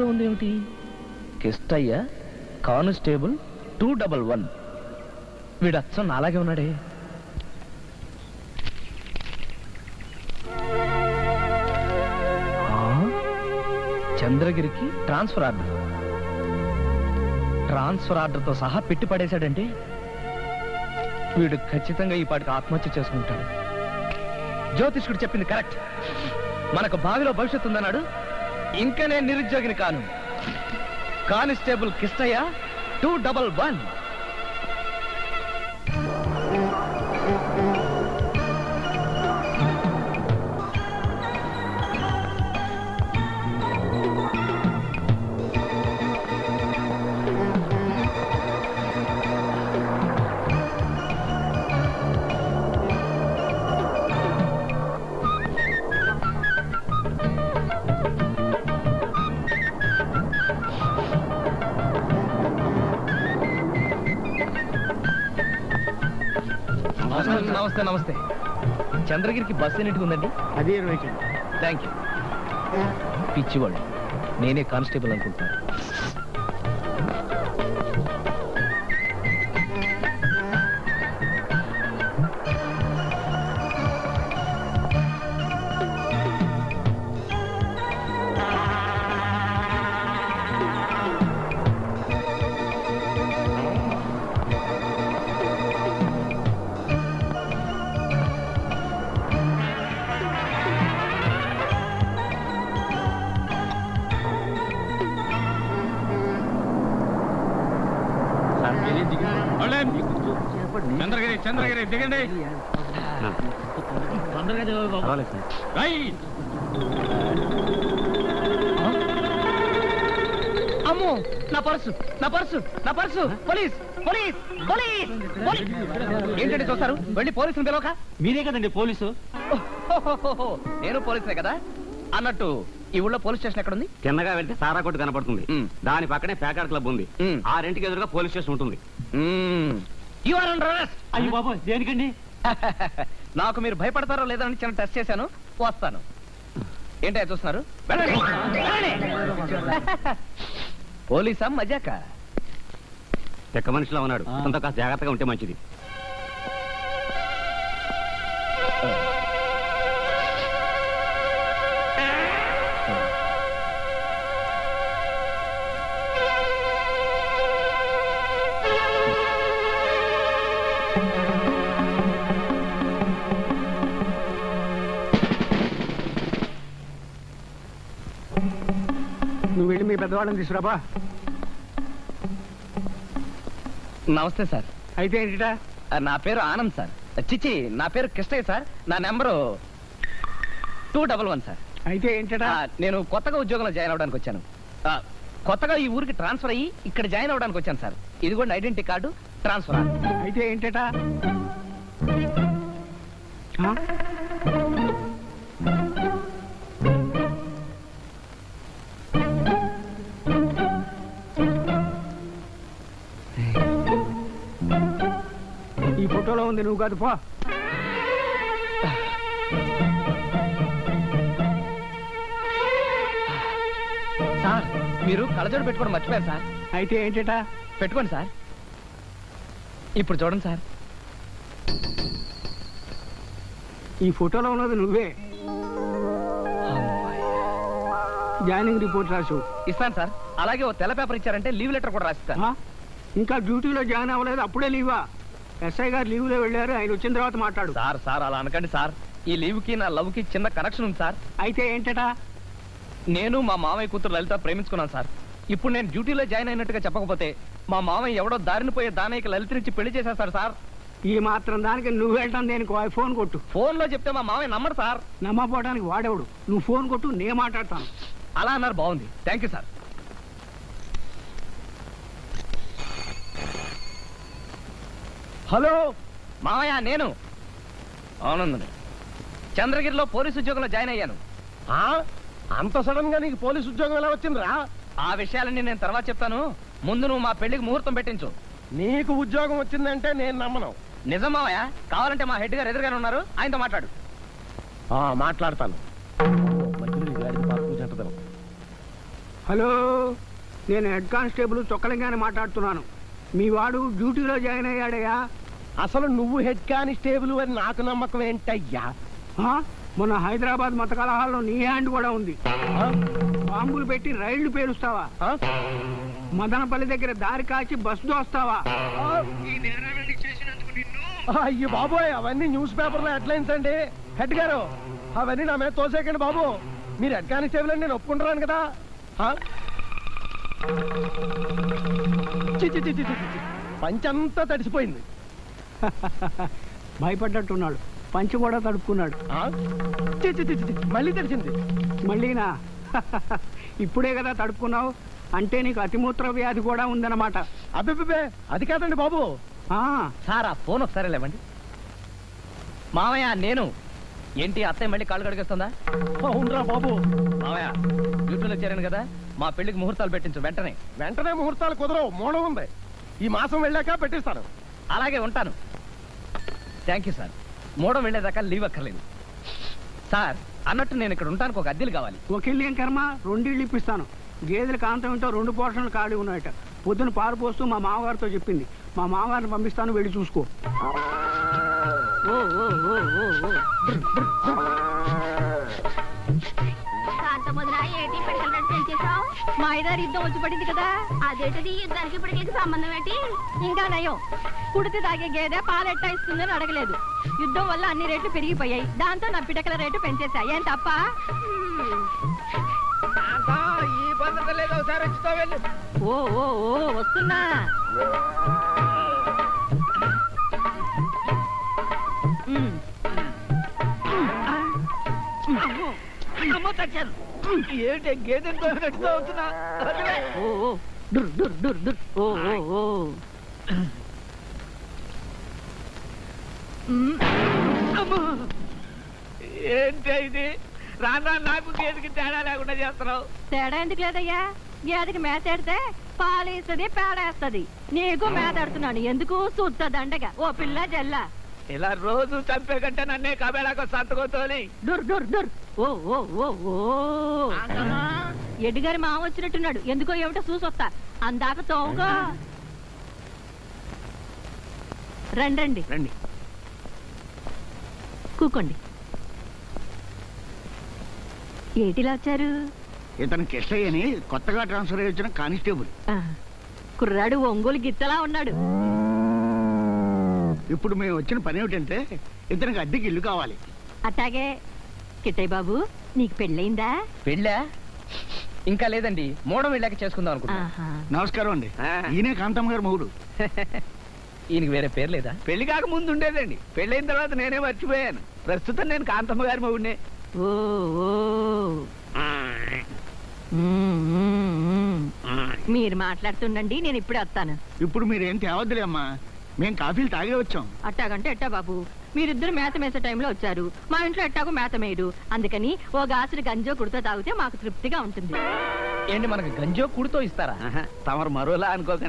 ఉందేమిటి? Kishtaiah constable 211. వీడు అచ్చం అలాగే ఉన్నాడే. చంద్రగిరికి ట్రాన్స్ఫర్ ఆర్డర్తో సహా పెట్టి పడేశాడంటే వీడు ఖచ్చితంగా ఈ పాటికి ఆత్మహత్య చేసుకుంటాడు. జ్యోతిష్కుడు చెప్పింది కరెక్ట్. మనకు బావిలో భవిష్యత్తు ఉందన్నాడు. ఇంకా నేను నిరుద్యోగిని కాను. కానిస్టేబుల్ కిష్టయ్య 211. నమస్తే నమస్తే. చంద్రగిరికి బస్సు ఎన్నిటికి ఉందండి? అదే 20. Thank you. పిచ్చివాళ్ళు, నేనే కానిస్టేబుల్ అనుకుంటున్నాను. చంద్రగిరి దిగండి. అమ్మో, నా పర్సు నా పర్సు నా పర్సు! Police police police! ఏంటంటే చూస్తారు? వెళ్ళి పోలీసుని పిలవక. మీరే కదండి పోలీసు. నేను పోలీసునే కదా. అన్నట్టు ఈ ఊళ్ళో పోలీస్ స్టేషన్ ఎక్కడ ఉంది? తిన్నగా వెళ్తే సారా కొట్టు కనపడుతుంది. దాని పక్కనే ప్యాకార్డ్ క్లబ్ ఉంది. ఆ రెంటికి ఎదురుగా పోలీస్ స్టేషన్ ఉంటుంది. You are under arrest. అయ్యో బాబు, దేనికండి? నాకు మీరు భయపడతారో లేదో అని చిన్న టెస్ట్ చేశాను. వస్తాను. ఏంటో చూస్తున్నారు? వెళ్ళండి, వెళ్ళండి. పోలీసా మజాక? తెక్క మనిషిలో ఉన్నాడు. కొంత కాస్త జాగ్రత్తగా ఉంటే మంచిది. నువ్వు వెళ్ళి మీ పెద్దవాళ్ళని తీసుకురాబా. నమస్తే సార్. అయితే ఏంటిటా? నా పేరు ఆనంద్ సార్. చిచి, నా పేరు కృష్ణయ్య సార్. నా నెంబరు 211 సార్. అయితే ఏంటటా? నేను కొత్తగా ఉద్యోగంలో జాయిన్ అవడానికి వచ్చాను. కొత్తగా ఈ ఊరికి ట్రాన్స్ఫర్ అయ్యి ఇక్కడ జాయిన్ అవడానికి వచ్చాను సార్. ఇదిగోండి ఐడెంటిటీ కార్డు, ట్రాన్స్ఫర్. అయితే ఏంటటా? ఈ ఫోటోలో ఉంది, నువ్వు కాదు పో. సార్, మీరు కళ్ళజోడు పెట్టుకోవడం మర్చిపోయారు సార్. అయితే ఏంటటా? పెట్టుకోండి సార్. ఇప్పుడు చూడండి సార్. ఈ ఫోటోలో ఉన్నది నువ్వే. జాయినింగ్ రిపోర్ట్ రాసు. ఇస్తాను సార్. అలాగే ఓ తెల్ల పేపర్ ఇచ్చారంటే లీవ్ లెటర్ కూడా రాసిస్తాను. ఇంకా డ్యూటీలో జాయిన్ అవ్వలేదు, అప్పుడే లీవా? ఎస్ఐ గారు లీవ్లో వెళ్ళారు, ఆయన వచ్చిన తర్వాత మాట్లాడు. సార్ సార్ అలా అనకండి సార్. ఈ లీవ్కి నా లవ్కి చిన్న కనెక్షన్ ఉంది సార్. అయితే ఏంటటా? నేను మా మామయ్య కూతురు లలిత ప్రేమించుకున్నాను సార్. ఇప్పుడు నేను డ్యూటీలో జాయిన్ అయినట్టుగా చెప్పకపోతే మా మామయ్య ఎవడో దారిని పోయే దానయ్యకి లలిత నుంచి పెళ్లి చేసేస్తాడు సార్. ఈ మాత్రం దానికి నువ్వు వెళ్ళటం దేనికి? ఫోన్ కొట్టు. ఫోన్ లో చెప్తే మా మామయ్య నమ్మడు సార్. నమ్మపోవడానికి వాడేవాడు. నువ్వు ఫోన్ కొట్టు, నేను మాట్లాడతాను. అలా అన్నారు, బాగుంది. Thank you sir. హలో మామయ్య, నేను ఆనందని. చంద్రగిరిలో పోలీసు ఉద్యోగంలో జాయిన్ అయ్యాను. అంత సడన్ గా నీకు పోలీసు ఉద్యోగం ఎలా వచ్చిందిరా? ఆ విషయాలన్నీ నేను తర్వాత చెప్తాను. ముందు నువ్వు మా పెళ్లికి ముహూర్తం పెట్టించు. నీకు ఉద్యోగం వచ్చిందంటే నేను నమ్మను. నిజం మామయ్య. కావాలంటే మా హెడ్ గారు ఎదురుగానే ఉన్నారు, ఆయనతో మాట్లాడు. మాట్లాడతాను. హలో, నేను హెడ్ కానిస్టేబుల్ చొక్కలింగానే మాట్లాడుతున్నాను. మీ వాడు డ్యూటీలో జాయిన్ అయ్యాడయ్యా. అసలు నువ్వు హెడ్ కానిస్టేబుల్ అని నాకు నమ్మకం ఏంటయ్యా? ఆ? మొన్న హైదరాబాద్ మత కలహాల్లో నీ హ్యాండ్ కూడా ఉంది. ఆ? బాంబులు పెట్టి రైళ్లు పేలుస్తావా? ఆ? మదనపల్లి దగ్గర దారి కాచి బస్సు దోస్తావా? ఆ? అయ్యో బాబోయ్, అవన్నీ న్యూస్ పేపర్లో హెడ్లైన్స్ అండి. హెడ్ గారు, అవన్నీ నా మీద తోసేకండి బాబు. మీరు హెడ్ కానిస్టేబుల్ అని నేను ఒప్పుకుంటున్నాను కదా. ఆ? చి చి చి చి చి చి. పంచంతా తడిసిపోయింది. భయపడ్డట్టున్నాడు. పంచి కూడా తడుపుకున్నాడు. ఆ? చి చి చి చి చి. మళ్ళీ తడిసింది. మళ్ళీనా? ఇప్పుడే కదా తడుపుకున్నావు. అంటే నీకు అతిమూత్ర వ్యాధి కూడా ఉందన్నమాట. అబ్బే, అది కాదండి బాబు. ఆ, సార్ ఆ ఫోన్ ఒకసారి లేవండి. మావయ్య నేను ఏంటి అత్తయ్య మళ్ళీ కాళ్ళు కడిగేస్తుందా? అవునరా బాబు. మావయ్య డ్యూటీలో చేరాను కదా, మా పెళ్లికి ముహూర్తాలు పెట్టించు వెంటనే. వెంటనే ముహూర్తాలు కుదరవు, మూడం ఉంది. ఈ మాసం వెళ్ళాక పెట్టిస్తాను. అలాగే ఉంటాను. Thank you sir. మూడం వెళ్ళేదాకా లీవ్ అక్కర్లేదు. సార్ అన్నట్టు నేను ఇక్కడ ఉంటానికి ఒక అద్దెలు కావాలి. ఒకిల్లేం కర్మ, రెండిళ్ళు ఇప్పిస్తాను. గేదెల కాంతం ఏంటో 2 పోర్షన్లు ఖాళీ ఉన్నాయట. పొద్దున పాలు పోస్తూ మా మామగారితో చెప్పింది. మా మామగారిని పంపిస్తాను, వెళ్ళి చూసుకో. మా ఐదారు యుద్ధం వచ్చి పడింది కదా, అదేంటిది యుద్ధానికి ఇప్పటికీ సంబంధం ఏంటి? ఇంకా నయం, కుడితి తాగే గేదె పాలు ఎట్టా ఇస్తుందని అడగలేదు. యుద్ధం వల్ల అన్ని రేట్లు పెరిగిపోయాయి, దాంతో నా పిటకల రేటు పెంచేశాయి. ఏం తప్ప? ఈ పద్ధతి లేదు, ఒకసారి వచ్చుతో వెళ్ళు. ఓ ఓ ఓ వస్తున్నా. ఏంటి గేదెతో నడుస్తూ అవుతున్నా? ఓ ఓ డుర్ డుర్ డుర్ డుర్. ఓ ఓ ఓ. ఏంటి ఇది? రాను రాను నాకు గేదెకి తేడా లేకుండా చేస్తున్నావు. తేడా ఎందుకు లేదయ్యా? గేదెకి మేత ఎడితే పాలు ఇస్తుంది, పేడేస్తుంది. నీకు మేత ఎడుతున్నాను ఎందుకు? సుత్త దండగా ఓ పిల్ల జల్ల. ఇలా రోజు చంపే కంటే నన్నే కబేళాకు సంతకోతోని. డుర్ డుర్ డుర్. ఓ ఓ ఓ ఓ. ఎడ్డిగారి మామ వచ్చినట్టున్నాడు, ఎందుకో ఏమిటో చూసొస్తా. అందాక తోముకో. రండి రండి రండి. కూకోండి. ఏటిలా వచ్చారు? ఇతను కిష్టయ్య అని కొత్తగా ట్రాన్స్ఫర్ అయ్యి వచ్చిన కానిస్టేబుల్. ఆ, కుర్రాడు ఒంగోలు గిత్తలా ఉన్నాడు. ఇప్పుడు మేము వచ్చిన పని ఏమిటంటే, ఇతనికి అద్దెకి ఇల్లు కావాలి. అట్టాగే. కిట్టయ్య బాబు, నీకు పెళ్ళయిందా? పెళ్ళా? ఇంకా లేదండి, మూడం వెళ్ళాక చేసుకుందాం అనుకుంటా. ఆహా. నమస్కారం అండి. ఈయనే కాంతమ్మ గారు మొగుడు. ఈయనకి వేరే పేరు లేదా? పెళ్లి కాక ముందు ఉండేదండి, పెళ్ళైన తర్వాత నేనే మర్చిపోయాను. ప్రస్తుతం నేను కాంతమ్మ గారి మొగుడినే. ఓ ఓ. మీరు మాట్లాడుతుండండి, నేను ఇప్పుడే వస్తాను. ఇప్పుడు మీరేం తేవద్దులే అమ్మా, మేము కాఫీలు తాగే వచ్చాం. అట్టాగంటే ఎట్టా బాబు, మీరిద్దరు మేత మేసే టైంలో వచ్చారు. మా ఇంట్లో ఎట్టాగో మేత మేయరు. అందుకని ఓ గాసులు గంజో కుడితో తాగితే మాకు తృప్తిగా ఉంటుంది. ఏంటి మనకు గంజో కుడితో ఇస్తారా? తమరు మరోలా అనుకోకండి.